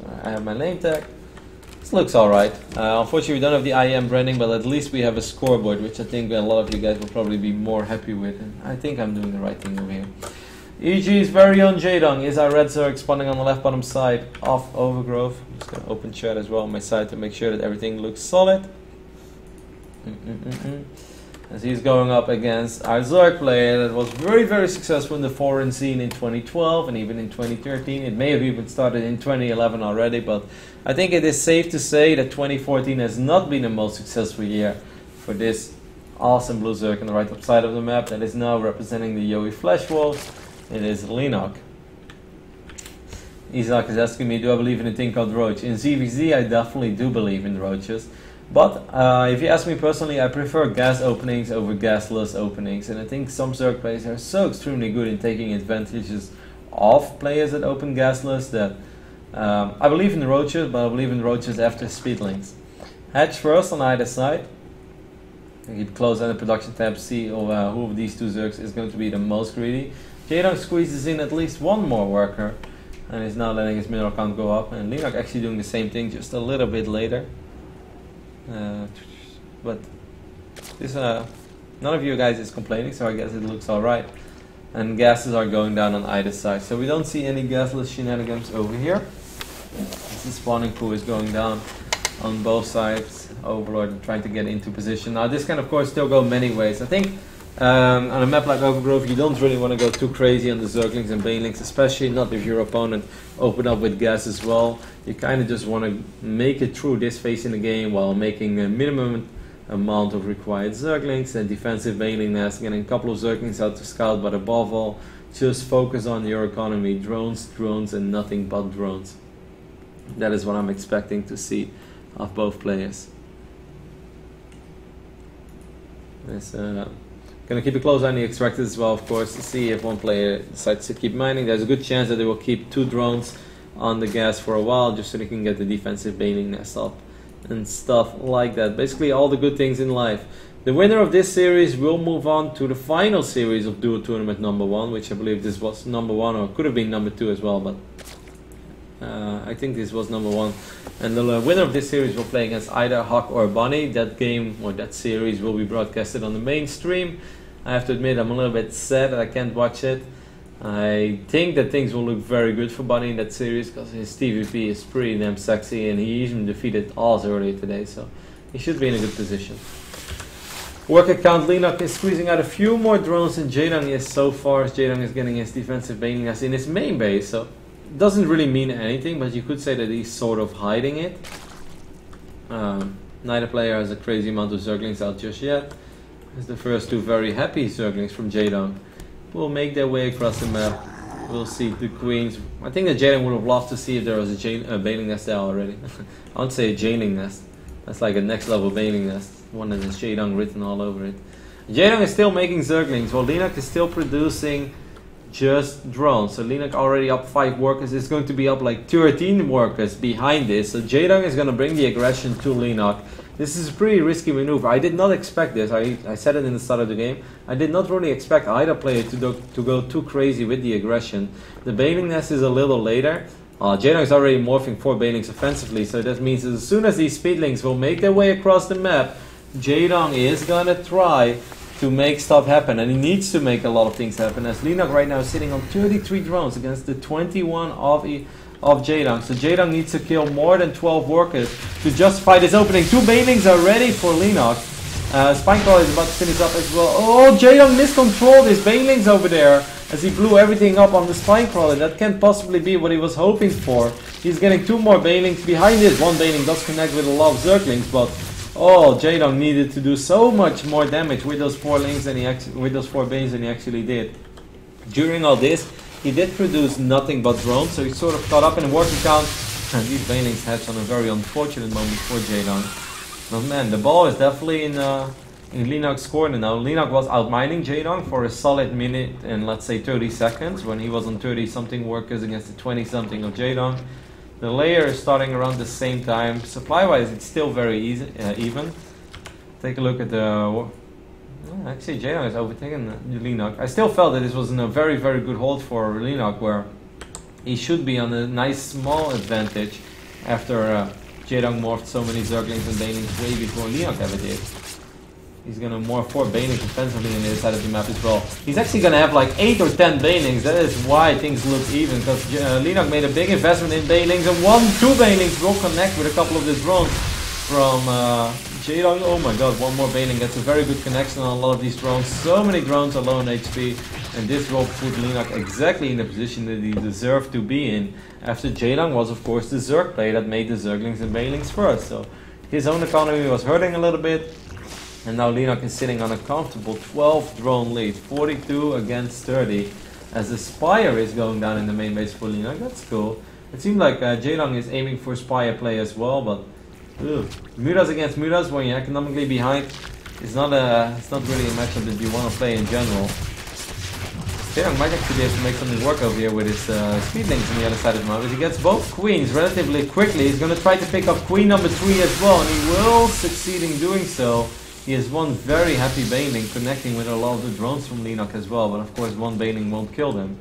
I have my name tag. This looks alright. Unfortunately we don't have the IEM branding, but at least we have a scoreboard, which I think a lot of you guys will probably be more happy with. And I think I'm doing the right thing over here. EG's very own Jaedong is our red Zerg spawning on the left bottom side of Overgrowth. I'm just going to open chat as well on my side to make sure that everything looks solid. As he's going up against our Zerg player that was very, very successful in the foreign scene in 2012 and even in 2013. It may have even started in 2011 already, but I think it is safe to say that 2014 has not been the most successful year for this awesome blue Zerg on the right top side of the map that is now representing the Yowie Flash Wolves. It is Leenock. Isaac is asking me, do I believe in a thing called Roach? In ZvZ, I definitely do believe in roaches. But if you ask me personally, I prefer gas openings over gasless openings. And I think some Zerg players are so extremely good in taking advantages of players that open gasless that I believe in the roaches, but I believe in roaches after speedlings. Hatch first on either side. I keep close on the production tab, see who of these two Zergs is going to be the most greedy. Jaedong squeezes in at least one more worker and is now letting his mineral count go up, and Leenock actually doing the same thing just a little bit later. But this none of you guys is complaining, so I guess it looks alright. And gases are going down on either side, so we don't see any gasless shenanigans over here. This spawning pool is going down on both sides. Overlord trying to get into position. Now this can of course still go many ways. I think on a map like Overgrowth you don't really want to go too crazy on the Zerglings and Banelings, especially not if your opponent open up with gas as well. You kind of just want to make it through this phase in the game while making a minimum amount of required Zerglings and defensive Baneling nest, getting a couple of Zerglings out to scout, but above all just focus on your economy. Drones, drones and nothing but drones. That is what I'm expecting to see of both players. Gonna keep a close eye on the extractors as well, of course, to see if one player decides to keep mining. There's a good chance that they will keep two drones on the gas for a while, just so they can get the defensive Baneling nest up and stuff like that. Basically all the good things in life. The winner of this series will move on to the final series of Duo Tournament number 1, which I believe this was number 1, or could have been number 2 as well, but I think this was number 1. And the winner of this series will play against either Huck or Bonnie. That game or that series will be broadcasted on the main stream. I have to admit I'm a little bit sad that I can't watch it. I think that things will look very good for Bonnie in that series because his TVP is pretty damn sexy, and he even defeated Oz earlier today, so he should be in a good position. Worker count, Leenock is squeezing out a few more drones than Jaedong is so far, as Jaedong is getting his defensive Baneling nest in his main base, so it doesn't really mean anything, but you could say that he's sort of hiding it. Neither player has a crazy amount of Zerglings out just yet. As the first two very happy Zerglings from Jaedong will make their way across the map. We'll see the queens. I think that Jaedong would have loved to see if there was a Baneling nest there already. I would say a Jaedong nest. That's like a next level Baneling nest. One that has Jaedong written all over it. Jaedong is still making Zerglings, while Leenock is still producing just drones. So Leenock already up 5 workers. It's going to be up like 13 workers behind this. So Jaedong is going to bring the aggression to Leenock. This is a pretty risky maneuver. I did not expect this. I said it in the start of the game. I did not really expect either player to go too crazy with the aggression. The Baneling nest is a little later. Jaedong is already morphing 4 Banelings offensively, so that means that as soon as these speedlings will make their way across the map, Jaedong is gonna try to make stuff happen, and he needs to make a lot of things happen, as Leenock right now is sitting on 33 drones against the 21 of Jaedong. So Jaedong needs to kill more than 12 workers to justify this opening. 2 Banelings are ready for Leenock. Spinecrawler is about to finish up as well. Oh, Jaedong miscontrolled his Banelings over there as he blew everything up on the Spinecrawler. That can't possibly be what he was hoping for. He's getting 2 more Banelings behind this. One Baneling does connect with a lot of Zerglings, but oh, Jaedong needed to do so much more damage with those 4 links than with those 4 Banes than he actually did. During all this, he did produce nothing but drones, so he's sort of caught up in the working count. And these Banelings hatched on a very unfortunate moment for Jaedong. But man, the ball is definitely in Leenock's corner now. Leenock was outmining Jaedong for a solid minute and let's say 30 seconds when he was on 30-something workers against the 20-something of Jaedong. The layer is starting around the same time. Supply-wise, it's still very even. Take a look at the... actually, Jaedong has overtaken Leenock. I still felt that this was a very, very good hold for Leenock, where he should be on a nice small advantage after Jaedong morphed so many Zerglings and Banelings way before Leenock ever did. He's gonna morph 4 Banelings defensively on the other side of the map as well. He's actually gonna have like 8 or 10 Banelings. That is why things look even, because Leenock made a big investment in Banelings, and 2 Banelings will connect with a couple of the drones from Jaedong. Oh my god, 1 more Baneling. That's a very good connection on a lot of these drones. So many drones are low on HP, and this will put Leenock exactly in the position that he deserved to be in. After Jaedong was of course the Zerg play that made the Zerglings and Banelings first. So his own economy was hurting a little bit. And now Leenock is sitting on a comfortable 12 drone lead, 42 against 30, as the Spire is going down in the main base for Leenock. That's cool. It seems like Jaedong is aiming for Spire play as well, but Mutas against Mutas when you're economically behind is not really a matchup that you want to play in general. Jaedong might actually be able to make something work over here with his speedlings on the other side of the map. As he gets both queens relatively quickly, he's going to try to pick up queen number 3 as well, and he will succeed in doing so. He has 1 very happy Baneling connecting with a lot of the drones from Leenock as well, but of course 1 Baneling won't kill them.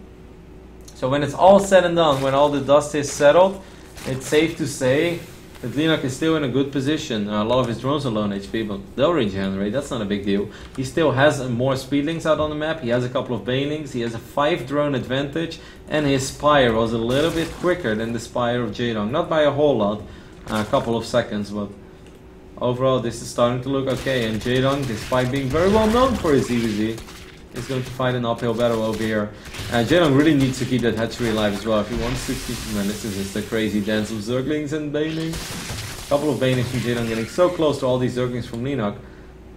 So when it's all said and done, when all the dust is settled, it's safe to say that Leenock is still in a good position. A lot of his drones are low on HP, but they'll regenerate, that's not a big deal. He still has more speedlings out on the map, he has a couple of Banelings, he has a 5 drone advantage, and his Spire was a little bit quicker than the Spire of Jaedong. Not by a whole lot, a couple of seconds, but overall this is starting to look okay. And Jaedong, despite being very well known for his ZvZ, is going to fight an uphill battle over here. Jaedong really needs to keep that hatchery alive as well if he wants to keep... Man, this is just a crazy dance of Zerglings and Banelings. A couple of Banelings from Jaedong getting so close to all these Zerglings from Leenock.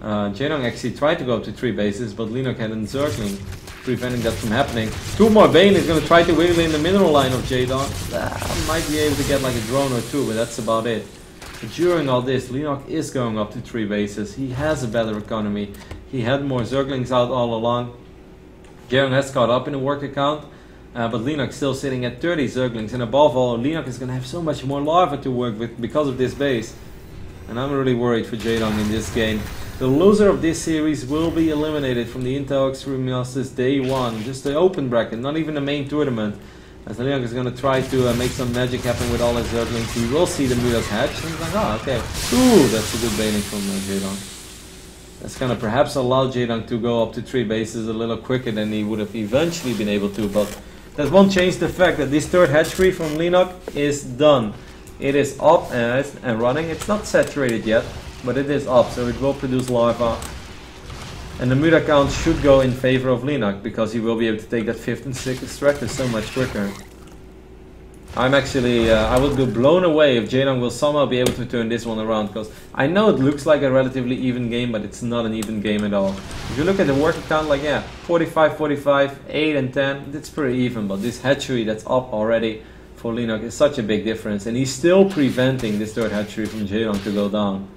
Jaedong actually tried to go up to 3 bases, but Leenock had a Zergling preventing that from happening. 2 more Banelings going to try to wiggle in the middle line of Jaedong. Might be able to get like a drone or 2, but that's about it. But during all this, Leenock is going up to 3 bases. He has a better economy. He had more Zerglings out all along. Jaedong has caught up in the work account, but Leenock's still sitting at 30 Zerglings. And above all, Leenock is going to have so much more larva to work with because of this base. And I'm really worried for Jaedong in this game. The loser of this series will be eliminated from the Intel Extreme Masters Day 1. Just the open bracket, not even the main tournament. As Leenock is going to try to make some magic happen with all his Zerglings. He will see the Mutas hatch. And he's like, oh, okay. Ooh, that's a good Baneling from Jaedong. That's going to perhaps allow Jaedong to go up to 3 bases a little quicker than he would have eventually been able to. But that won't change the fact that this 3rd hatchery from Leenock is done. It is up and running. It's not saturated yet, but it is up. So it will produce larva. And the Muta count should go in favor of Leenock, because he will be able to take that 5th and 6th extractor so much quicker. I'm actually, I would be blown away if Jaedong will somehow be able to turn this one around, because I know it looks like a relatively even game, but it's not an even game at all. If you look at the work count, like 45, 45, 8 and 10, it's pretty even, but this hatchery that's up already for Leenock is such a big difference, and he's still preventing this 3rd hatchery from Jaedong to go down.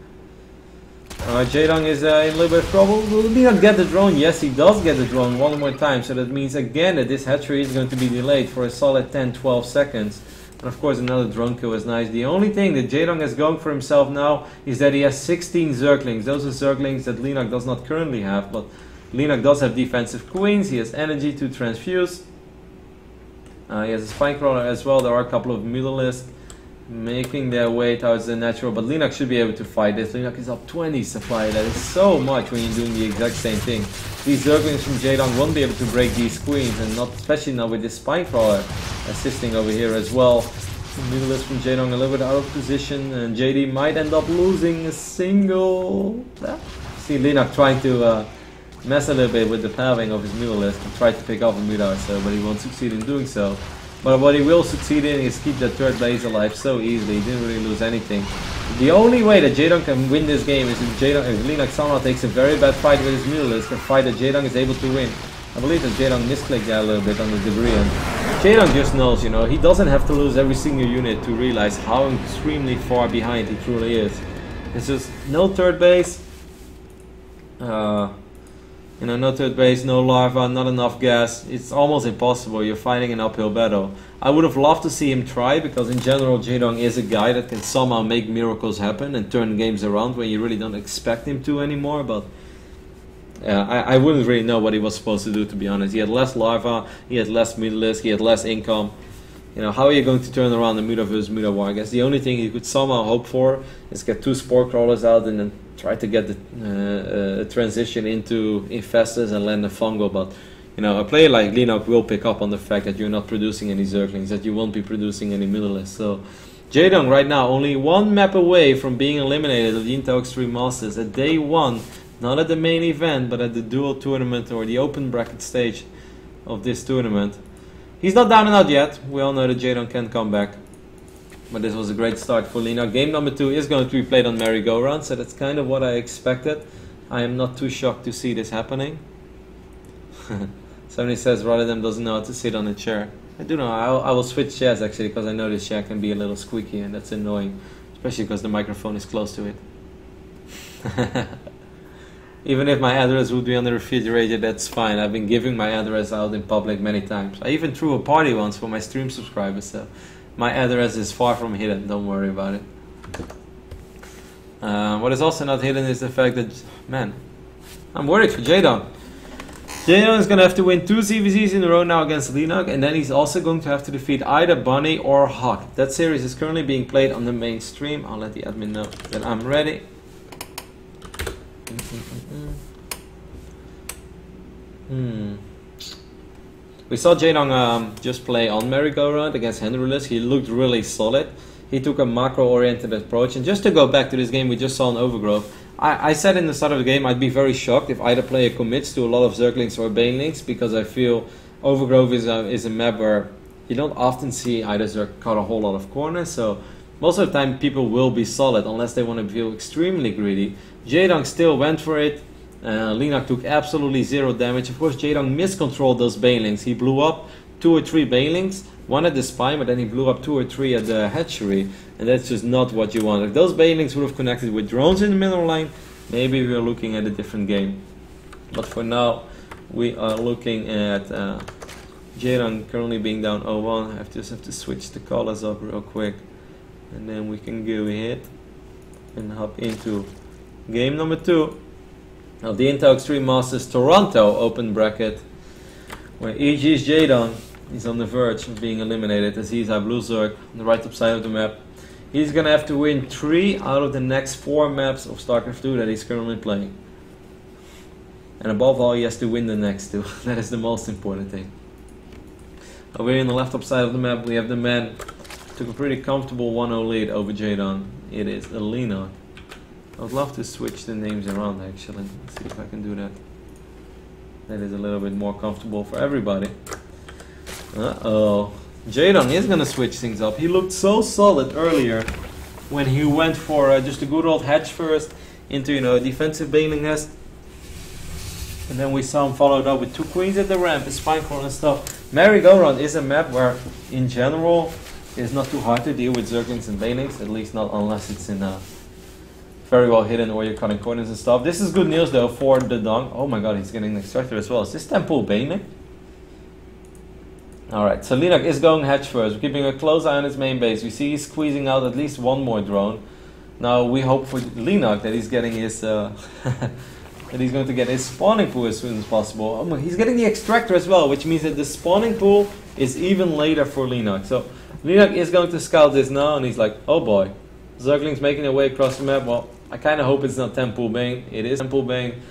Jaedong is in a little bit of trouble. Will Leenock get the drone? Yes, he does get the drone 1 more time. So that means again that this hatchery is going to be delayed for a solid 10-12 seconds. And of course another drone kill is nice. The only thing that Jaedong has going for himself now is that he has 16 Zerglings. Those are Zerglings that Leenock does not currently have. But Leenock does have defensive queens. He has energy to transfuse. He has a spine crawler as well. There are a couple of mutalisks making their way towards the natural, but Leenock should be able to fight this. Leenock is up 20 supply. That is so much when you're doing the exact same thing. These Zerglings from Jaedong won't be able to break these queens, and not especially now with this spine crawler assisting over here as well. Mutalisk from Jaedong a little bit out of position, and JD might end up losing a single. See Leenock trying to mess a little bit with the pathing of his Mutalisk and try to pick off a Muta, but he won't succeed in doing so. But what he will succeed in is keep that 3rd base alive so easily. He didn't really lose anything. The only way that Jaedong can win this game is if Leenock somehow takes a very bad fight with his Mutalisk, a fight that Jaedong is able to win. I believe that Jaedong misclicked that a little bit on the debris, and Jaedong just knows, you know, he doesn't have to lose every single unit to realize how extremely far behind he truly is. It's just no 3rd base. You know, no 3rd base, no larva, not enough gas. It's almost impossible. You're fighting an uphill battle. I would have loved to see him try, because in general Jaedong is a guy that can somehow make miracles happen and turn games around when you really don't expect him to anymore. But I wouldn't really know what he was supposed to do, to be honest. He had less larva, he had less Mutalisk, he had less income. You know, how are you going to turn around the Muda versus Muda war? I guess the only thing you could somehow hope for is get 2 Spore Crawlers out and then try to get the transition into Infestors and land a Fungal. But, you know, a player like Leenock will pick up on the fact that you're not producing any Zerglings, that you won't be producing any Middleists. So, Jaedong right now only 1 map away from being eliminated at the Intel Extreme Masters at day 1. Not at the main event, but at the dual tournament or the open bracket stage of this tournament. He's not down and out yet. We all know that Jaedong can come back. But this was a great start for Leenock. Game number 2 is going to be played on merry-go-round, so that's kind of what I expected. I am not too shocked to see this happening. Somebody says Rotterdam doesn't know how to sit on a chair. I do know. I will switch chairs actually, because I know this chair can be a little squeaky and that's annoying. Especially because the microphone is close to it. Even if my address would be on the refrigerator, that's fine. I've been giving my address out in public many times. I even threw a party once for my stream subscribers, so my address is far from hidden. Don't worry about it. What is also not hidden is the fact that, man, I'm worried for Jaedong. Jaedong is going to have to win 2 ZvZs in a row now against Leenock, and then he's also going to have to defeat either Bunny or Hawk. That series is currently being played on the main stream. I'll let the admin know that I'm ready. We saw Jaedong just play on merry-go-round against Henryless. He looked really solid. He took a macro-oriented approach. And just to go back to this game we just saw in Overgrowth, I said in the start of the game I'd be very shocked if either player commits to a lot of Zerglings or Banelings, because I feel Overgrowth is a map where you don't often see either Zerg cut a whole lot of corners. So most of the time people will be solid unless they want to feel extremely greedy. Jaedong still went for it. Leenock took absolutely 0 damage. Of course, Jaedong miscontrolled those Banelings. He blew up 2 or 3 Banelings, one at the spine, but then he blew up 2 or 3 at the hatchery, and that's just not what you want. If those Banelings would have connected with drones in the middle line, maybe we are looking at a different game. But for now, we are looking at Jaedong currently being down 0-1. I just have to switch the colors up real quick, and then we can go ahead and hop into game number 2 of the Intel Extreme Masters Toronto open bracket, where EG's Jaedong is on the verge of being eliminated as he's our blue Zerg on the right top side of the map. He's gonna have to win 3 out of the next 4 maps of StarCraft 2 that he's currently playing. And above all, he has to win the next 2. That is the most important thing. Over here on the left top side of the map, we have the man who took a pretty comfortable 1-0 lead over Jaedong. It is Leenock. I would love to switch the names around actually. Let's see if I can do that. That is a little bit more comfortable for everybody. Uh-oh. Jaedong is going to switch things up. He looked so solid earlier when he went for just a good old hatch first into, you know, a defensive Baneling nest. And then we saw him followed up with 2 queens at the ramp, a spinecrawl and stuff. Merry-go-round is a map where, in general, it's not too hard to deal with Zerglings and Banelings, at least not unless it's in a very well hidden or you're cutting corners and stuff. This is good news though for the Dong. Oh my god, he's getting an extractor as well. Is this Temple Baneling? Alright, so Leenock is going hatch first. We're keeping a close eye on his main base. We see he's squeezing out at least 1 more drone. Now we hope for Leenock that he's getting his that he's going to get his spawning pool as soon as possible. Oh my, he's getting the extractor as well, which means that the spawning pool is even later for Leenock. So Leenock is going to scout this now, and he's like, oh boy, Zerglings making their way across the map. Well, I kind of hope it's not Temple Bane. It is Temple Bane.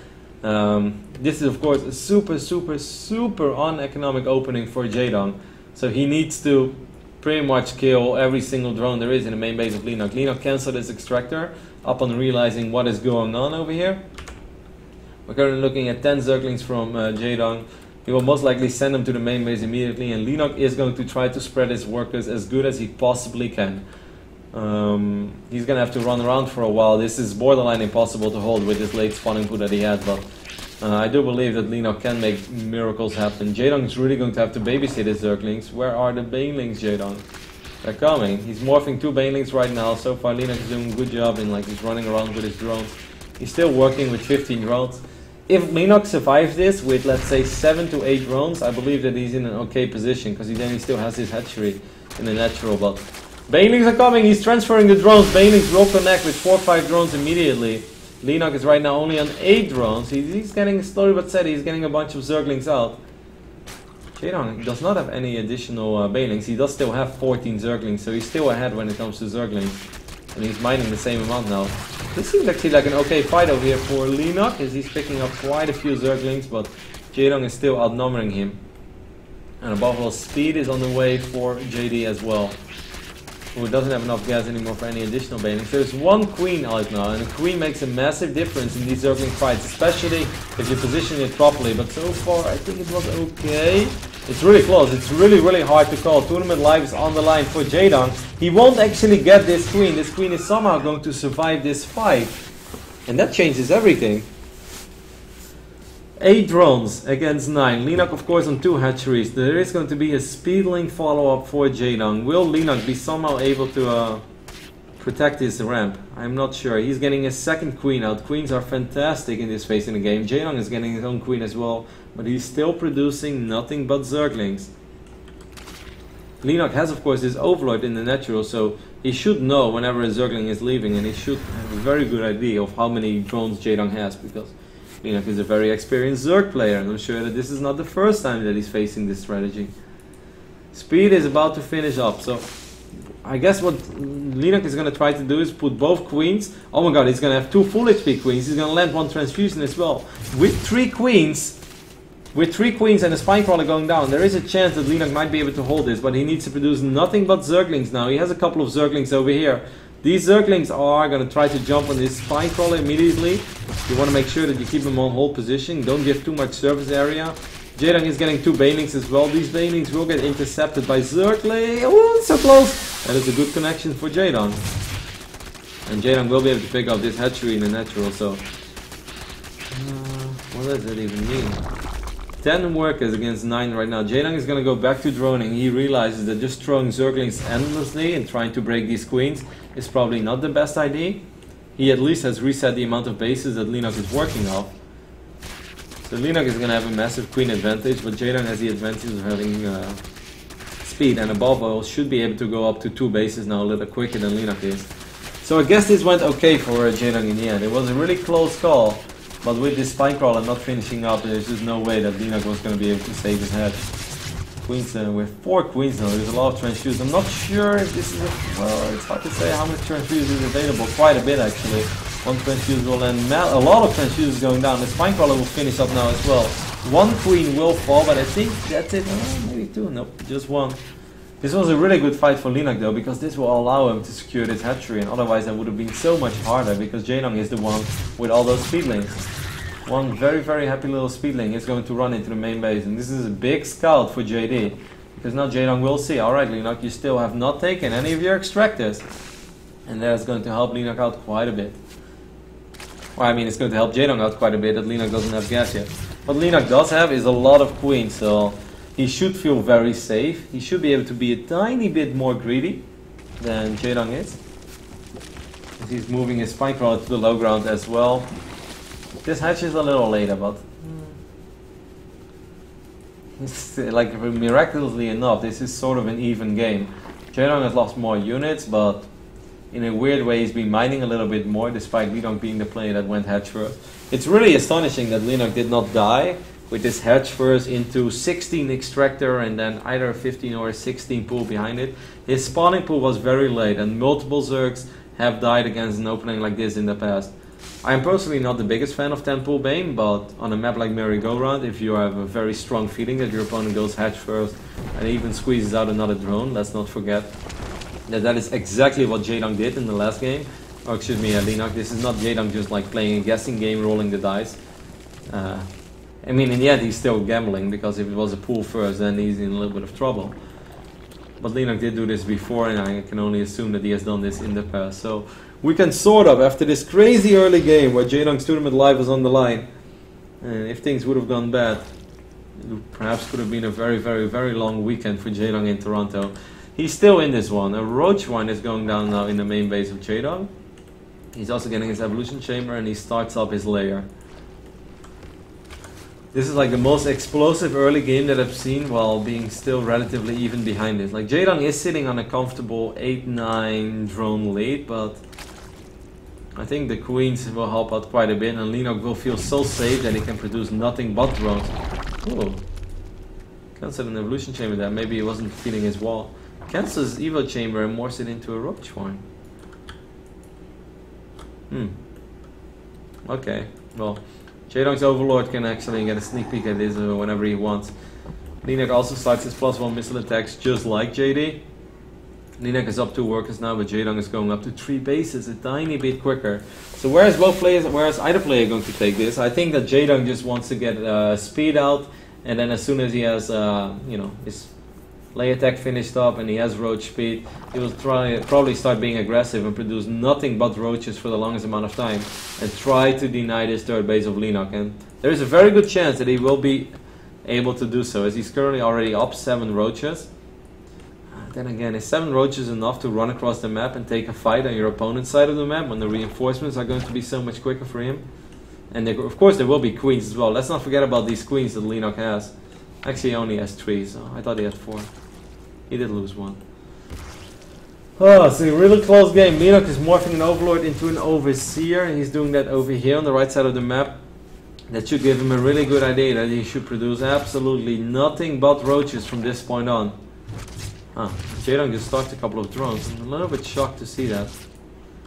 This is of course a super uneconomic opening for Jaedong. So he needs to pretty much kill every single drone there is in the main base of Leenock. Leenock cancelled his extractor upon realizing what is going on over here. We're currently looking at 10 Zerglings from Jaedong. He will most likely send them to the main base immediately, and Leenock is going to try to spread his workers as good as he possibly can. He's gonna have to run around for a while. This is borderline impossible to hold with this late spawning pool that he had, but I do believe that Leenock can make miracles happen. Jaedong is really going to have to babysit his Zerglings. Where are the Banelings, Jaedong? They're coming. He's morphing 2 Banelings right now. So far Leenock is doing a good job in he's running around with his drones. He's still working with 15 drones. If Leenock survives this with, let's say, 7 to 8 drones, I believe that he's in an okay position, because he still has his hatchery in the natural. But Banelings are coming. He's transferring the drones. Banelings will connect with 4 or 5 drones immediately. Leenock is right now only on 8 drones. He's getting, slowly but steady, he's getting a bunch of Zerglings out. Jaedong does not have any additional banelings. He does still have 14 Zerglings, so he's still ahead when it comes to Zerglings. And he's mining the same amount now. This seems actually like an okay fight over here for Leenock, as he's picking up quite a few Zerglings, but Jaedong is still outnumbering him. And above all, speed is on the way for JD as well, who doesn't have enough gas anymore for any additional banelings. There's one queen out now, and a queen makes a massive difference in these Zergling fights, especially if you position it properly. But so far, I think it was okay. It's really close. It's really, really hard to call. Tournament life is on the line for Jaedong. He won't actually get this queen. This queen is somehow going to survive this fight. And that changes everything. 8 drones against 9. Leenock, of course, on 2 hatcheries. There is going to be a speedling follow-up for Jaedong. Will Leenock be somehow able to protect his ramp? I'm not sure. He's getting his second queen out. Queens are fantastic in this phase in the game. Jaedong is getting his own queen as well, but he's still producing nothing but Zerglings. Leenock has, of course, this Overlord in the natural, so he should know whenever a Zergling is leaving, and he should have a very good idea of how many drones Jaedong has, because Leenock is a very experienced Zerg player, and I'm sure that this is not the first time that he's facing this strategy. Speed is about to finish up, so I guess what Leenock is going to try to do is put both queens. Oh my god, he's going to have 2 full HP queens. He's going to land 1 transfusion as well. With 3 queens and a spine crawler going down, there is a chance that Leenock might be able to hold this, but he needs to produce nothing but Zerglings now. He has a couple of Zerglings over here. These Zerglings are going to try to jump on this spine crawler immediately. You want to make sure that you keep them on hold position. Don't give too much surface area. Jaedong is getting 2 banelings as well. These banelings will get intercepted by Zergling. Oh, so close! That is a good connection for Jaedong. And Jaedong will be able to pick up this hatchery in the natural, so... what does that even mean? 10 workers against 9 right now. Jaedong is going to go back to droning. He realizes that just throwing Zerglings endlessly and trying to break these queens is probably not the best idea. He at least has reset the amount of bases that Leenock is working off. So Leenock is going to have a massive queen advantage, but Jaedong has the advantage of having speed, and above all should be able to go up to 2 bases now a little quicker than Leenock is. So I guess this went okay for Jaedong in the end. It was a really close call, but with this spine crawler not finishing up, there's just no way that Leenock was going to be able to save his head. Queens, with 4 queens now, there's a lot of transfuses. I'm not sure if this is well, it's hard to say how much transfuses is available. Quite a bit actually. 1 transfuse will land, a lot of transfuses going down. The spine crawler will finish up now as well. 1 queen will fall, but I think that's it. Maybe 2, nope, just 1. This was a really good fight for Leenock though, because this will allow him to secure this hatchery, and otherwise that would have been so much harder, because Jaedong is the one with all those speedlings. One very, very happy little speedling is going to run into the main base, and this is a big scout for JD, because now Jaedong will see, alright Leenock, you still have not taken any of your extractors, and that's going to help Leenock out quite a bit. Well, I mean, it's going to help Jaedong out quite a bit that Leenock doesn't have gas yet. What Leenock does have is a lot of queens, so he should feel very safe. He should be able to be a tiny bit more greedy than Jaedong is. He's moving his spine crawler to the low ground as well. This hatch is a little later, but it's like miraculously enough, this is sort of an even game. Jaedong has lost more units, but in a weird way he's been mining a little bit more, despite Leenock being the player that went hatch first. It's really astonishing that Leenock did not die with this hatch first into 16 extractor and then either a 15 or a 16 pool behind it. His spawning pool was very late, and multiple Zergs have died against an opening like this in the past. I am personally not the biggest fan of 10 pool Bane, but on a map like Merry-Go-Round, if you have a very strong feeling that your opponent goes hatch first and even squeezes out another drone, let's not forget that is exactly what Jaedong did in the last game. Or excuse me, Leenock, this is not Jaedong just like playing a guessing game, rolling the dice. I mean, in the end he's still gambling, because if it was a pool first, then he's in a little bit of trouble. But Leenock did do this before, and I can only assume that he has done this in the past. So we can sort of, after this crazy early game where Jaedong's tournament life was on the line, and if things would have gone bad, it perhaps could have been a very, very, very long weekend for Jaedong in Toronto. He's still in this one. A roach one is going down now in the main base of Jaedong. He's also getting his evolution chamber, and he starts up his lair. This is like the most explosive early game that I've seen, while being still relatively even behind it. Like, Jaedong is sitting on a comfortable 8-9 drone lead, but I think the queens will help out quite a bit, and Leenock will feel so safe that he can produce nothing but drones. Ooh. Cancelled an evolution chamber there. Maybe he wasn't feeling his wall. Cancels Evo chamber and morphs it into a roach horn. Okay, well, Jaedong's Overlord can actually get a sneak peek at this whenever he wants. Leenock also starts his +1 missile attacks just like JD. Leenock is up 2 workers now, but Jaedong is going up to 3 bases, a tiny bit quicker. So where's either player going to take this? I think that Jaedong just wants to get speed out, and then as soon as he has his lay attack finished up and he has roach speed, he will probably start being aggressive and produce nothing but roaches for the longest amount of time and try to deny this third base of Leenock. And there is a very good chance that he will be able to do so, as he's currently already up 7 roaches. Then again, is 7 roaches enough to run across the map and take a fight on your opponent's side of the map when the reinforcements are going to be so much quicker for him? And of course there will be queens as well. Let's not forget about these queens that Leenock has. Actually he only has 3, so I thought he had 4. He did lose 1. Oh, so a really close game. Leenock is morphing an Overlord into an Overseer. He's doing that over here on the right side of the map. That should give him a really good idea that he should produce absolutely nothing but roaches from this point on. Jaedong just stocked a couple of drones. I'm a little bit shocked to see that.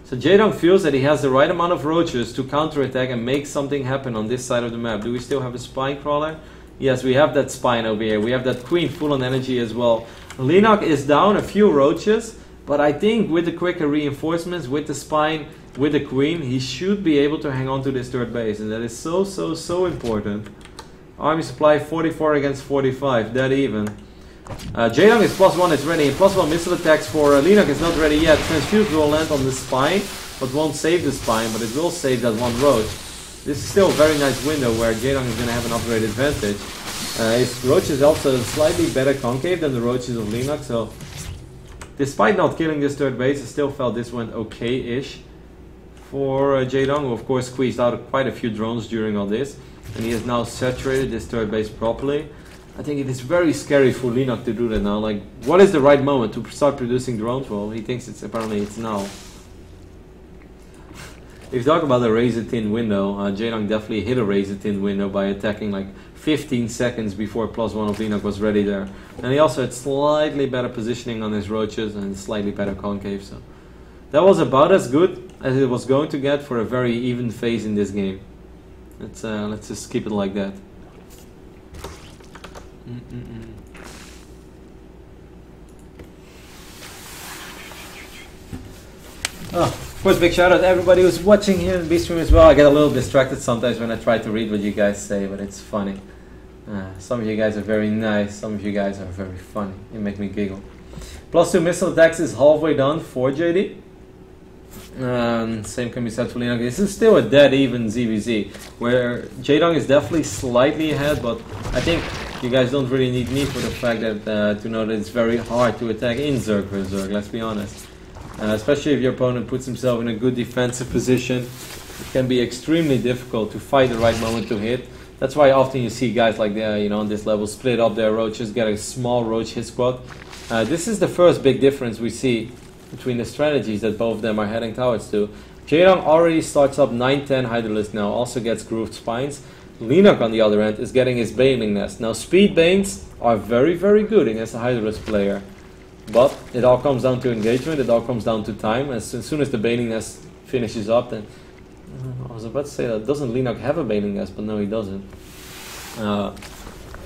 So Jaedong feels that he has the right amount of roaches to counterattack and make something happen on this side of the map. Do we still have a spine crawler? Yes, we have that spine over here. We have that queen full on energy as well. Leenock is down a few roaches, but I think with the quicker reinforcements, with the spine, with the queen, he should be able to hang on to this third base, and that is so important. Army supply 44 against 45, dead even. Jaedong is +1, it's ready, and +1 missile attacks for Leenock is not ready yet. Transfuse will land on the spine, but won't save the spine, but it will save that 1 roach. This is still a very nice window where Jaedong is going to have an upgrade advantage. His roach is also slightly better concave than the roaches of Leenock, so despite not killing this third base, I still felt this went okay-ish for Jaedong, who of course squeezed out quite a few drones during all this, and he has now saturated this third base properly. I think it is very scary for Leenock to do that now. Like, what is the right moment to start producing drones? Well, he thinks apparently it's now. If you talk about a razor-thin window, Jaedong definitely hit a razor-thin window by attacking like 15 seconds before +1 of Leenock was ready there. And he also had slightly better positioning on his roaches and slightly better concave. So that was about as good as it was going to get for a very even phase in this game. Let's just keep it like that. Oh, of course, big shout out to everybody who's watching here in the stream as well. I get a little distracted sometimes when I try to read what you guys say, but it's funny. Some of you guys are very nice, some of you guys are very funny. You make me giggle. +2 missile attacks is halfway done for JD. Same can be said for Leenock. This is still a dead even ZvZ, where Jaedong is definitely slightly ahead, but I think you guys don't really need me for the fact that to know that it's very hard to attack in Zerg vs Zerg, let's be honest. Especially if your opponent puts himself in a good defensive position, it can be extremely difficult to find the right moment to hit. That's why often you see guys like on this level split up their roaches, get a small roach hit squad. This is the first big difference we see between the strategies that both of them are heading towards to. Jaedong already starts up 9-10 Hydralisk now, also gets grooved spines. Leenock on the other end is getting his Baneling Nest. Now speed Banes are very good against a Hydralisk player, but it all comes down to engagement, it all comes down to time. As soon as the Baneling Nest finishes up, then I was about to say that doesn't Leenock have a Baneling Nest, but no he doesn't.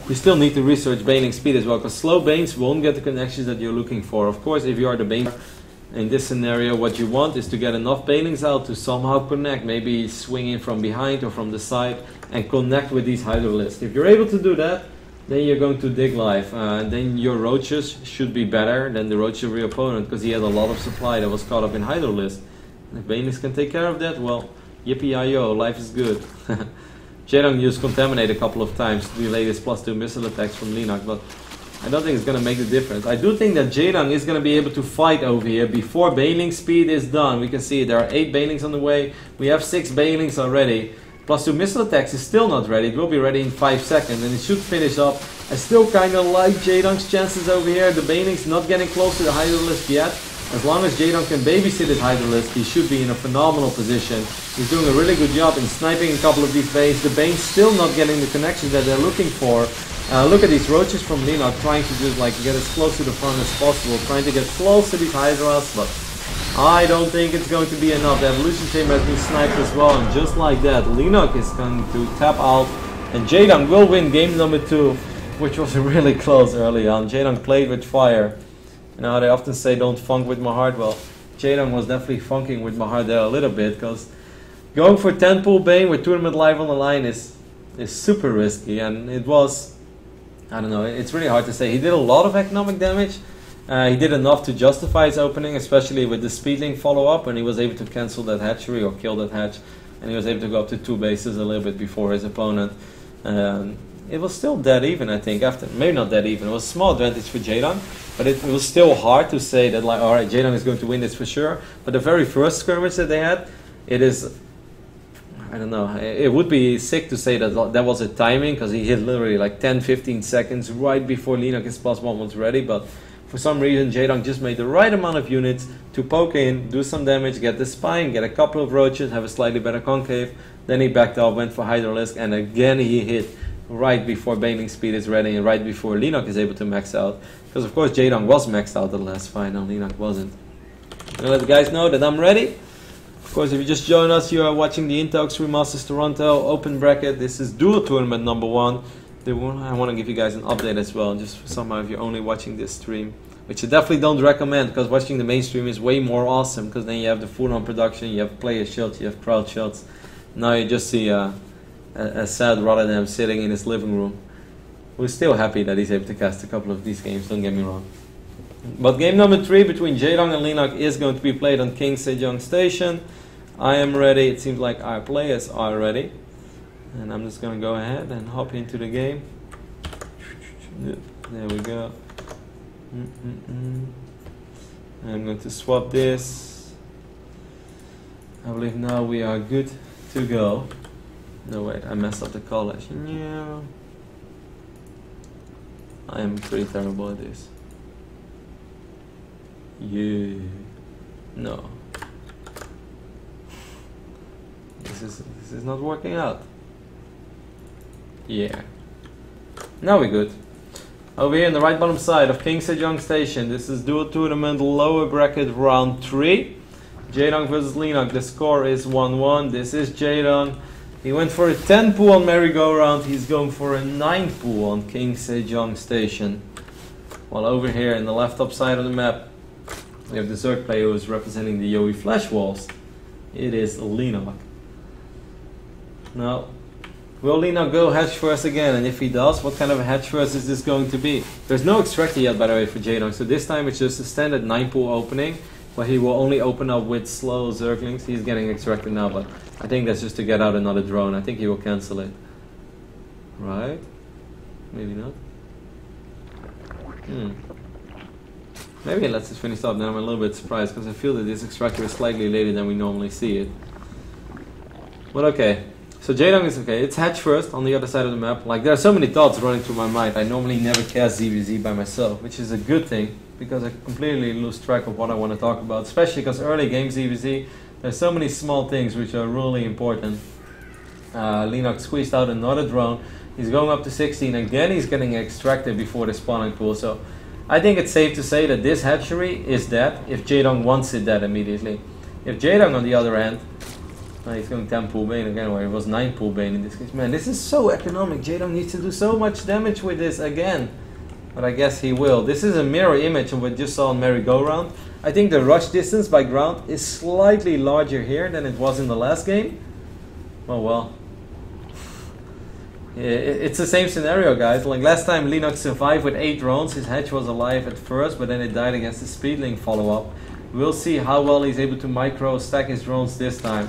We still need to research Baneling speed as well, because slow Banes won't get the connections that you're looking for. Of course, if you are the Bane in this scenario, what you want is to get enough Banelings out to somehow connect, maybe swing in from behind or from the side and connect with these Hydralisks. If you're able to do that, then you're going to dig life. Then your roaches should be better than the roaches of your opponent, because he had a lot of supply that was caught up in Hydralisk. If Banelings can take care of that, well, yippee-yi-yo, life is good. Jaedong used Contaminate a couple of times to delay this +2 missile attacks from Leenock, but I don't think it's going to make the difference. I do think that Jaedong is going to be able to fight over here before Baneling speed is done. We can see there are 8 Banelings on the way. We have 6 Banelings already. +2 missile attacks is still not ready. It will be ready in 5 seconds and it should finish up. I still kind of like Jaedong's chances over here. The Banelings not getting close to the Hydralisk yet. As long as Jaedong can babysit his Hydralisk, he should be in a phenomenal position. He's doing a really good job in sniping a couple of these Banes. The Banes still not getting the connections that they're looking for. Look at these roaches from Leenock trying to just like get as close to the front as possible, trying to get close to these Hydras, but I don't think it's going to be enough. The evolution chamber has been sniped as well, and just like that, Leenock is going to tap out, and Jaedong will win game number 2, which was really close early on. Jaedong played with fire. You know, they often say don't funk with my heart. Well, Jaedong was definitely funking with my heart there a little bit, because going for 10 pool Bane with tournament live on the line is super risky, and it was, I don't know, it's really hard to say. He did a lot of economic damage. He did enough to justify his opening, especially with the speedling follow-up, and he was able to cancel that hatchery or kill that hatch, and he was able to go up to 2 bases a little bit before his opponent. It was still dead even, I think, after, maybe not dead even, it was a small advantage for Jaedong, but it was still hard to say that, like, alright, Jaedong is going to win this for sure. But the very first skirmish that they had, it is, I don't know, it would be sick to say that that was a timing, because he hit literally like 10-15 seconds right before Leenock's +1 was ready, but for some reason Jaedong just made the right amount of units to poke in, do some damage, get the spine, get a couple of roaches, have a slightly better concave, then he backed off, went for Hydralisk, and again he hit right before Baning Speed is ready and right before Leenock is able to max out, because of course Jaedong was maxed out at the last fight and Leenock wasn't. I'm gonna let the guys know that I'm ready. Of course, if you just joined us, you are watching the Intox Remasters Toronto Open Bracket. This is Duel Tournament number 1. I want to give you guys an update as well, just for somehow if you're only watching this stream, which I definitely don't recommend, because watching the main stream is way more awesome, because then you have the full-on production, you have player shots, you have crowd shots. Now you just see a sad Rotterdam sitting in his living room. We're still happy that he's able to cast a couple of these games, don't get me wrong. But game number 3 between Jaedong and Leenock is going to be played on King Sejong Station. I am ready. It seems like our players are ready. And I'm just going to go ahead and hop into the game. There we go. I'm going to swap this. I believe now we are good to go. No, wait, I messed up the collage. Yeah. I am pretty terrible at this. Yeah. No. This is not working out. Yeah. Now we're good. Over here in the right bottom side of King Sejong Station, this is Duel Tournament lower bracket round 3. Jaedong versus Leenock. The score is 1-1. This is Jaedong. He went for a 10 pool on merry-go-round. He's going for a 9 pool on King Sejong Station. While over here in the left top side of the map, we have the Zerg player who is representing the Yowie Flash Walls. It is Leenock. Now, will Leenock go hatch first again? And if he does, what kind of a hatch first is this going to be? There's no extractor yet, by the way, for Jaedong. So this time it's just a standard 9 pool opening, but he will only open up with slow Zerglings. He's getting extracted now, but I think that's just to get out another drone. I think he will cancel it. Right? Maybe not. Maybe he lets us finish up. Then I'm a little bit surprised, because I feel that this extractor is slightly later than we normally see it. But okay. So Jaedong is okay. It's hatch first on the other side of the map. Like, there are so many thoughts running through my mind. I normally never cast ZvZ by myself, which is a good thing, because I completely lose track of what I want to talk about. Especially because early game ZvZ, there's so many small things which are really important. Leenock squeezed out another drone. He's going up to 16. Again, he's getting extracted before the spawning pool. So I think it's safe to say that this hatchery is dead if Jaedong wants it dead immediately. If Jaedong, on the other hand, he's going 10 pool Bane again, where it was 9 pool Bane in this case. Man, this is so economic. Jaedong needs to do so much damage with this again. But I guess he will. This is a mirror image of what we just saw on merry-go-round. I think the rush distance by ground is slightly larger here than it was in the last game. Oh well. It's the same scenario, guys. Like last time Leenock survived with 8 drones. His hatch was alive at first, but then it died against the speedling follow-up. We'll see how well he's able to micro stack his drones this time.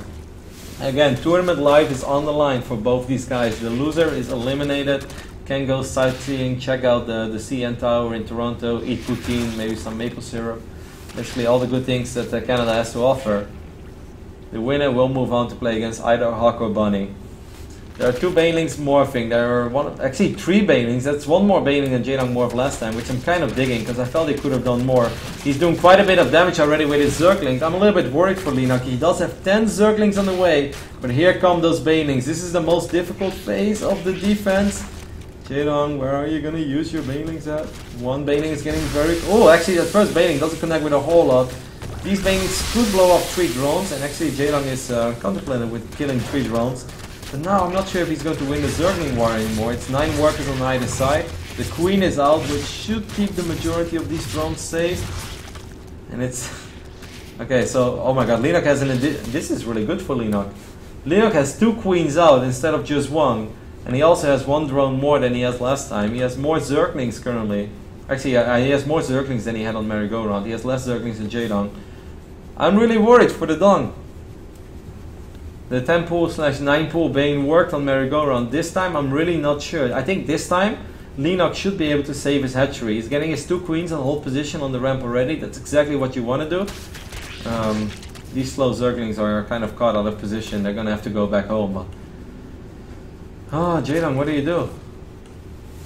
Again, tournament life is on the line for both these guys. The loser is eliminated. Can go sightseeing, check out the CN Tower in Toronto, eat poutine, maybe some maple syrup. Basically all the good things that Canada has to offer. The winner will move on to play against either Hawk or Bunny. There are 2 Banelings morphing. There are actually 3 Banelings. That's 1 more Baneling than Jaedong morphed last time, which I'm kind of digging, because I felt he could have done more. He's doing quite a bit of damage already with his Zerglings. I'm a little bit worried for Leenock. He does have 10 Zerglings on the way, but here come those Banelings. This is the most difficult phase of the defense. Jaedong, where are you gonna use your banelings at? One baneling is getting very... Oh, actually that first baneling doesn't connect with a whole lot. These banelings could blow up 3 drones, and actually Jaedong is contemplating with killing 3 drones. But now I'm not sure if he's going to win the Zergling war anymore. It's 9 workers on either side. The queen is out, which should keep the majority of these drones safe. And it's... Okay, so, oh my god, Leenock has an... This is really good for Leenock. Leenock has 2 queens out instead of just 1. And he also has 1 drone more than he has last time. He has more Zerglings currently. Actually, he has more Zerglings than he had on Merry-Go-Round. He has less Zerglings than Jaedong. I'm really worried for the Dong. The 10 pool / 9 pool Bane worked on Merry-Go-Round. This time I'm really not sure. I think this time Leenock should be able to save his hatchery. He's getting his 2 queens on hold position on the ramp already. That's exactly what you want to do. These slow Zerglings are kind of caught out of position. They're gonna have to go back home. But oh, Jaedong, what do you do?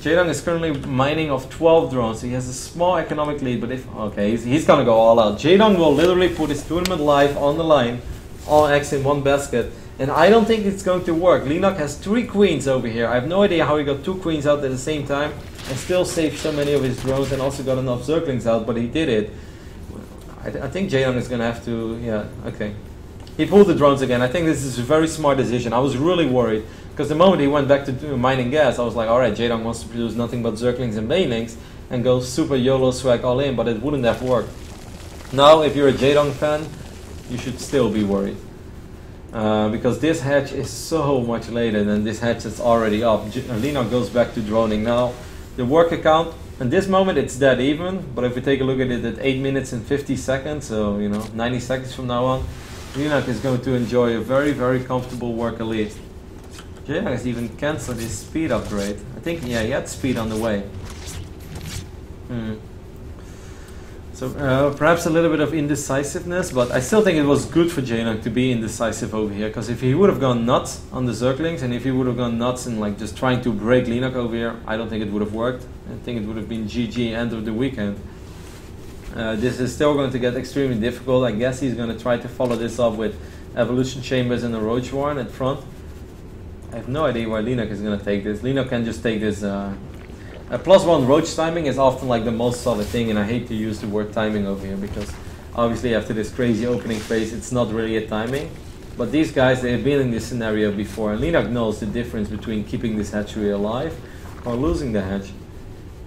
Jaedong is currently mining off 12 drones. So he has a small economic lead, but if... Okay, he's gonna go all out. Jaedong will literally put his tournament life on the line. All eggs in one basket. And I don't think it's going to work. Leenock has 3 queens over here. I have no idea how he got 2 queens out at the same time and still saved so many of his drones and also got enough Zerglings out, but he did it. I think Jaedong is going to have to... Yeah, okay. He pulled the drones again. I think this is a very smart decision. I was really worried because the moment he went back to mining gas, I was like, alright, Jaedong wants to produce nothing but Zerglings and Banelings and go super YOLO swag all in, but it wouldn't have worked. Now, if you're a Jaedong fan, you should still be worried. Because this hatch is so much later than this hatch that's already up. Leenock goes back to droning now. The work account, at this moment it's dead even, but if we take a look at it at 8 minutes and 50 seconds, so you know, 90 seconds from now on, Leenock is going to enjoy a very, very comfortable work elite. Jaedong has even cancelled his speed upgrade. I think, yeah, he had speed on the way. So perhaps a little bit of indecisiveness, but I still think it was good for Jaedong to be indecisive over here, because if he would have gone nuts on the Zerglings and if he would have gone nuts in like just trying to break Leenock over here, I don't think it would have worked. I think it would have been GG end of the weekend. This is still going to get extremely difficult. I guess he's going to try to follow this up with Evolution Chambers and a Roach Warren at front. I have no idea why Leenock is going to take this. Leenock can just take this... A +1 roach timing is often like the most solid thing, and I hate to use the word timing over here because obviously after this crazy opening phase it's not really a timing. But these guys, they have been in this scenario before, and Leenock knows the difference between keeping this hatchery alive or losing the hatch.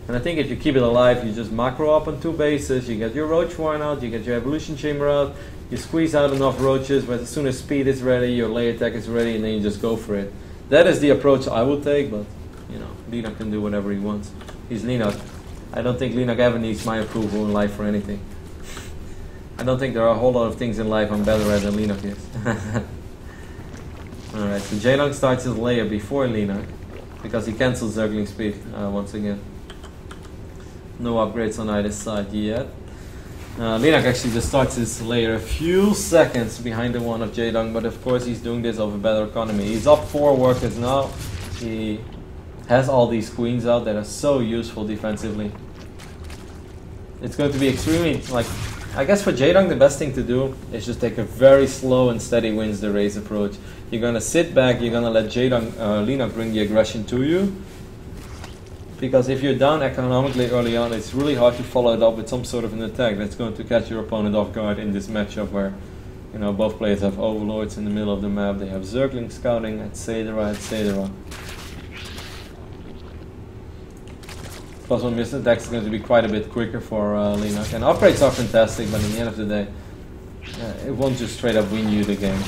And I think if you keep it alive, you just macro up on 2 bases, you get your roach warren out, you get your evolution chamber out, you squeeze out enough roaches, but as soon as speed is ready, your layer attack is ready, and then you just go for it. That is the approach I would take, but you know, Leenock can do whatever he wants. He's Leenock. I don't think Leenock ever needs my approval in life for anything. I don't think there are a whole lot of things in life I'm better at than Leenock is. Alright, so Jaedong starts his layer before Leenock because he cancels Zergling speed once again. No upgrades on either side yet. Leenock actually just starts his layer a few seconds behind the one of Jaedong, but of course he's doing this of a better economy. He's up 4 workers now. He has all these queens out that are so useful defensively. It's going to be extremely, like, I guess for Jaedong the best thing to do is just take a very slow and steady wins the race approach. You're going to sit back, you're going to let Leenock bring the aggression to you. Because if you're down economically early on, it's really hard to follow it up with some sort of an attack that's going to catch your opponent off guard in this matchup where, you know, both players have overlords in the middle of the map, they have Zergling scouting, etc, etc. +1 missile attack is going to be quite a bit quicker for Leenock. And upgrades are fantastic, but in the end of the day, it won't just straight up win you the game.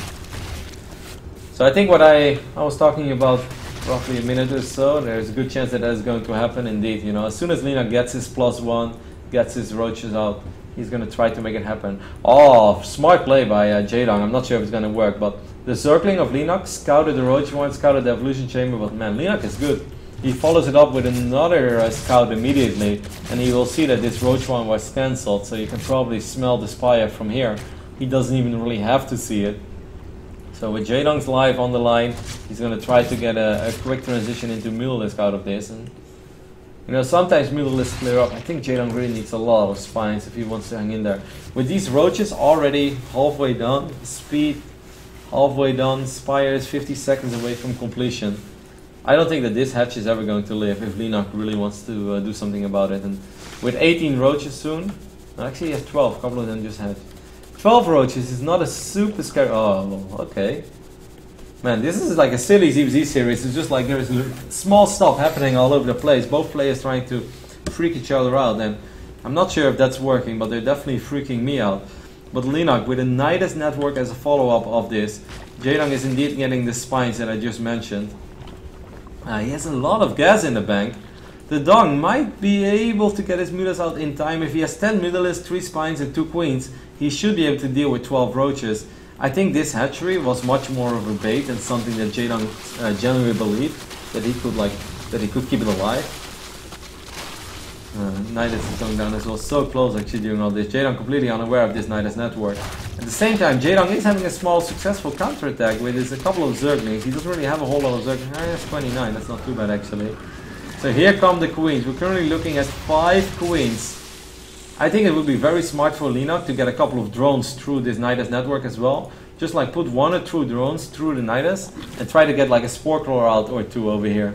So I think what I was talking about roughly a minute or so, there's a good chance that is going to happen indeed. You know, as soon as Leenock gets his +1, gets his roaches out, he's going to try to make it happen. Oh, smart play by Jaedong. I'm not sure if it's going to work, but the Zergling of Leenock scouted the roach one, scouted the evolution chamber, but man, Leenock is good. He follows it up with another scout immediately, and he will see that this roach one was cancelled, so you can probably smell the spire from here. He doesn't even really have to see it. So with Jaedong's life on the line, he's going to try to get a quick transition into Mulalisk out of this. And you know, sometimes Mulalisk clear up. I think Jaedong really needs a lot of spines if he wants to hang in there. With these roaches already halfway done, speed halfway done, spire is 50 seconds away from completion. I don't think that this hatch is ever going to live if Leenock really wants to do something about it. And with 18 roaches soon, actually he has 12, a couple of them just hatched. 12 roaches is not a super scary. Oh, okay. Man, this is like a silly ZvZ series. It's just like there's small stuff happening all over the place. Both players trying to freak each other out, and I'm not sure if that's working, but they're definitely freaking me out. But Leenock with a Nidus network as a follow-up of this. Jaedong is indeed getting the spines that I just mentioned. He has a lot of gas in the bank. The Dong might be able to get his Mulas out in time. If he has 10 Mutalisks, 3 spines and 2 queens, he should be able to deal with 12 roaches. I think this hatchery was much more of a bait and something that Jaedong genuinely believed that he could keep it alive. Nidus is going down as well, so close actually during all this. Jaedong completely unaware of this Nidus network. At the same time, Jaedong is having a small successful counterattack with his a couple of Zerglings. He doesn't really have a whole lot of Zerglings. He has 29, that's not too bad actually. So here come the queens. We're currently looking at 5 queens. I think it would be very smart for Leenock to get a couple of drones through this Nidus network as well. Just like put 1 or 2 drones through the Nidus and try to get like a spore crawler out or 2 over here.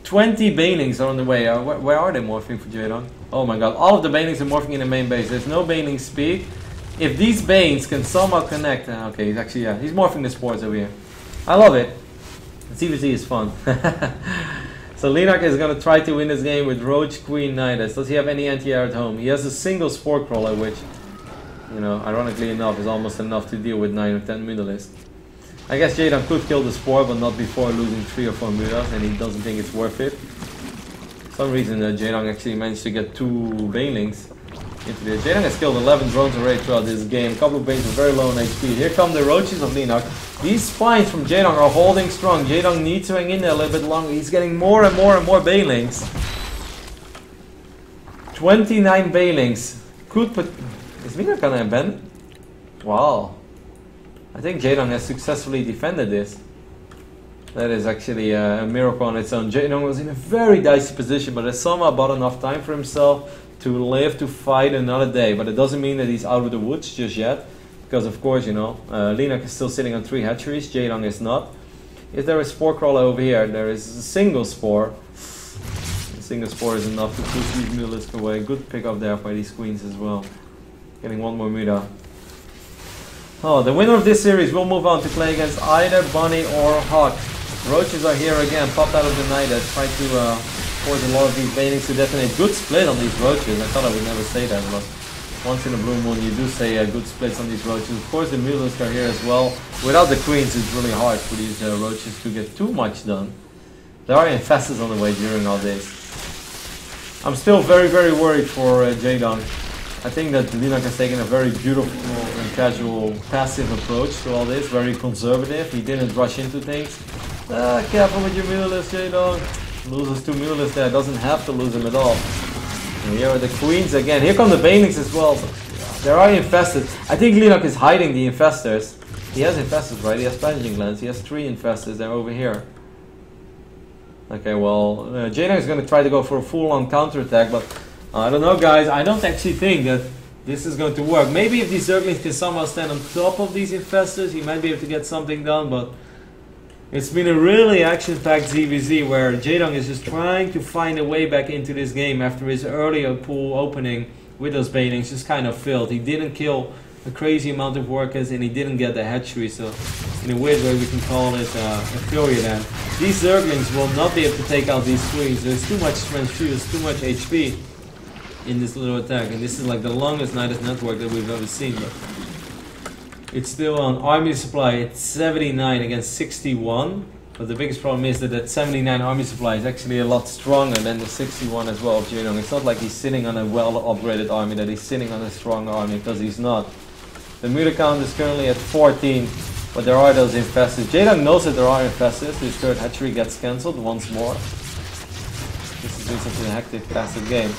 20 banelings are on the way. Where are they morphing for Jaedong? Oh my god, all of the banelings are morphing in the main base. There's no baneling speed. If these banes can somehow connect... okay, he's actually, yeah, he's morphing the spores over here. I love it. ZvZ is fun. So Leenock is going to try to win this game with Roach, Queen, Nidus. Does he have any anti-air at home? He has a single spore crawler, which, you know, ironically enough, is almost enough to deal with 9 or 10 Mutalisks. I guess Jaedong could kill the spore, but not before losing 3 or 4 Mutas, and he doesn't think it's worth it. For some reason, Jaedong actually managed to get 2 banelings into this. Jaedong has killed 11 drones already throughout this game. A couple of banes are very low on HP. Here come the roaches of Leenock. These spines from Jaedong are holding strong. Jaedong needs to hang in there a little bit longer. He's getting more and more and more banelings. 29 banelings. Could put... Is Leenock gonna abandon? Wow. I think Jaedong has successfully defended this. That is actually a miracle on its own. Jaedong was in a very dicey position, but has somehow bought enough time for himself to live to fight another day. But it doesn't mean that he's out of the woods just yet. Because of course, you know, Leenock is still sitting on 3 hatcheries, Jaedong is not. If there is spore crawler over here, there is a single spore. A single spore is enough to push these Mutalisks away. Good pick up there by these queens as well. Getting 1 more Muta. Oh, the winner of this series will move on to play against either Bunny or Hawk. Roaches are here again, popped out of the Nidus, try to force a lot of these banelings to detonate. Good split on these roaches. I thought I would never say that, but once in a blue moon you do say good splits on these roaches. Of course the Mutalisks are here as well. Without the queens it's really hard for these roaches to get too much done. There are infestors on the way during all this. I'm still very, very worried for Jaedong. I think that Leenock has taken a very beautiful and casual, passive approach to all this, very conservative. He didn't rush into things. Careful with your Mutalisks, Jaedong. Loses 2 Mutalisks there, doesn't have to lose them at all. And here are the queens again. Here come the banelings as well. There are infestors. I think Leenock is hiding the infestors. He has infestors, right? He has Vanishing Glands. He has 3 infestors. They're over here. Okay, well, Jaedong is going to try to go for a full-on counterattack, but I don't know, guys. I don't actually think that this is going to work. Maybe if these Zerglings can somehow stand on top of these infestors, he might be able to get something done, but it's been a really action-packed ZvZ where Jaedong is just trying to find a way back into this game after his earlier pool opening with those banelings just kind of failed. He didn't kill a crazy amount of workers and he didn't get the hatchery, so in a weird way we can call it a failure then. These Zerglings will not be able to take out these queens. There's too much transfuse, too much HP in this little attack, and this is like the longest Nidus network that we've ever seen. But it's still on army supply. It's 79 against 61, but the biggest problem is that that 79 army supply is actually a lot stronger than the 61 as well of Jaedong. It's not like he's sitting on a well-upgraded army, that he's sitting on a strong army, because he's not. The Muta count is currently at 14, but there are those infestors. Jaedong knows that there are infestors. His third hatchery gets cancelled once more. This is doing such a hectic, passive game.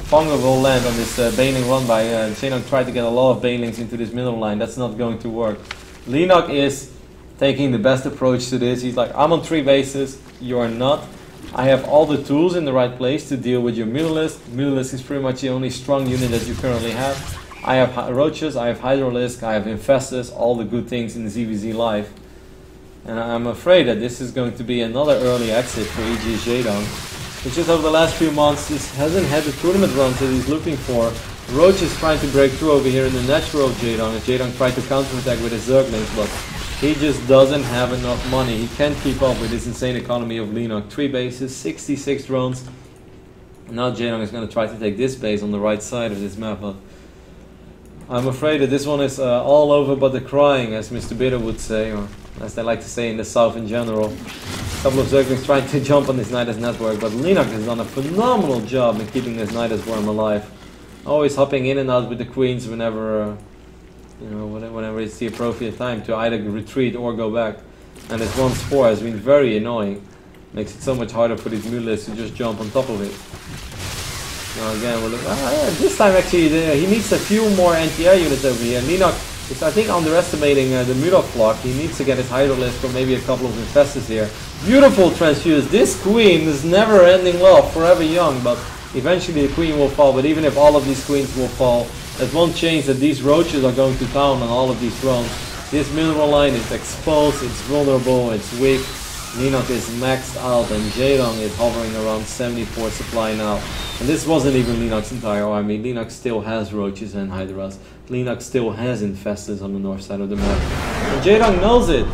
Funga will land on this baneling run by Jaedong. Tried to get a lot of banelings into this middle line. That's not going to work. Leenock is taking the best approach to this. He's like, I'm on 3 bases, you are not. I have all the tools in the right place to deal with your Mutalisk. Mutalisk is pretty much the only strong unit that you currently have. I have Roaches, I have Hydralisk, I have Infestors, all the good things in the ZvZ life. And I'm afraid that this is going to be another early exit for EG Jaedong. It's just over the last few months, he hasn't had the tournament runs that he's looking for. Roach is trying to break through over here in the natural Jaedong, and Jaedong tried to counterattack with his Zerglings, but he just doesn't have enough money. He can't keep up with this insane economy of Leenock. 3 bases, 66 drones. Now Jaedong is going to try to take this base on the right side of this map, but I'm afraid that this one is all over but the crying, as Mr. Bitter would say, or as they like to say in the south in general. A couple of Zerglings trying to jump on this Nidus network, but Leenock has done a phenomenal job in keeping this Nidus worm alive. Always hopping in and out with the queens whenever, whenever it's the appropriate time to either retreat or go back. And this 1-4 has been very annoying. Makes it so much harder for these mules to just jump on top of it. Now again, we'll look, this time actually he needs a few more anti-air units over here. Leenock is, I think, underestimating the Murdoch flock. He needs to get his Hydrolith for maybe a couple of infestors here. Beautiful transfuse. This queen is never ending well, forever young, but eventually the queen will fall. But even if all of these queens will fall, that won't change that these roaches are going to town on all of these drones. This mineral line is exposed, it's vulnerable, it's weak. Leenock is maxed out and Jaedong is hovering around 74 supply now. And this wasn't even Leenock's entire army. Leenock still has roaches and hydras. Leenock still has infestors on the north side of the map. And Jaedong knows it.